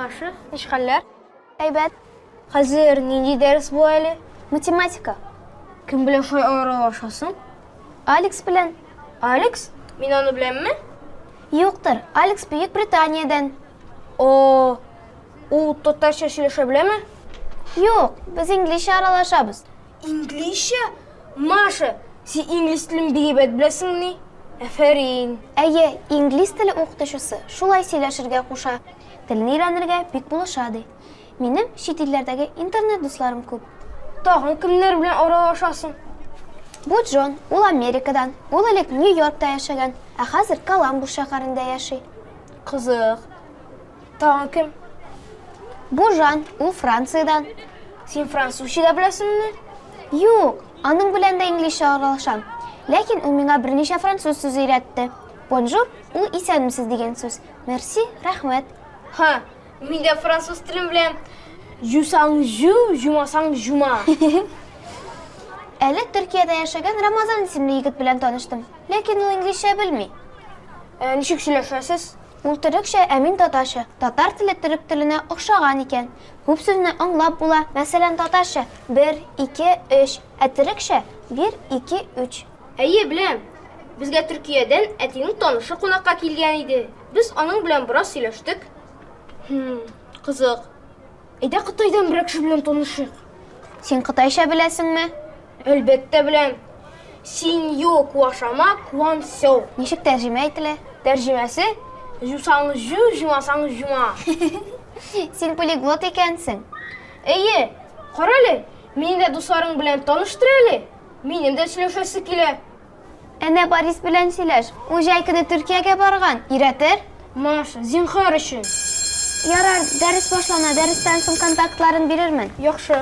Маша, ишхәлләр? Әйбәт. Хәзер нинди дәрес бу әле? Математика. Кем белән шулай аралашасың? Алекс белән. Алекс? Мин аны беләмме? Юктыр, Алекс Бөек Британиядан. О, ул татарча сөйләшә беләме? Юк, без инглизчә аралашабыз. Инглизчә? Маша, син инглиз телен бик әйбәт беләсең ни? Афәрин. Әйе, инглиз теле укытучысы шулай сөйләшергә куша. Телне өйрәнергә бик булыша ди. Минем чит илләрдәге интернет дусларым күп. Тагын кемнәр белән аралашасың? Бу Джон, ул Америкадан. Ул элек Нью-Йоркта яшәгән, ә хәзер Коламбус шәһәрендә яши. Кызык. Тагын кем? Бу Жан, ул Франциядән. Син французча да беләсеңме? Юк, аның белән дә инглизчә аралашам. Ләкин ул миңа берничә француз сүз өйрәтте. Бонжур, ул исәнмесез дигән сүз. Мерси, рәхмәт. Ха, мин дә француз телен беләм. Жусаң жу, жумасаң жума. Әле Төркиядә яшәгән Рамазан исемле егет белән таныштым. Ләкин ул инглизчә белми. Ничек сөйләшәсез? Ул төрекчә, ә мин татарча. Татар теле төрек теленә охшаган икән. Күп сүзне аңлап була. Мәсәлән, татарча 1, 2, 3, ә төрекчә 1, 2, 3. Әйе, беләм. Безгә Төркиядән әтинең танышы кунакка килгән иде. Без аның белән бераз сөйләштек. Кызык. Әйдә Кытайдан берәр кеше белән танышыйк. Син кытайча беләсеңме? Әлбәттә беләм. Синьо куашама куансё. Ничек тәрҗемә ителә? Тәрҗемәсе: жусаң жу, жумасаң жума. Син полиглот икәнсең. Әйе, кара әле. Мине дә дусларың белән таныштыр әле. Минем дә сөйләшәсе килә. Әнә Борис белән сөйләш. Ул җәй көне Төркиягә барган. Өйрәтер? Маша, зинһар өчен. Ярар, дәрес башлана. Дәрестән соң контактларын бирермен. Яхшы.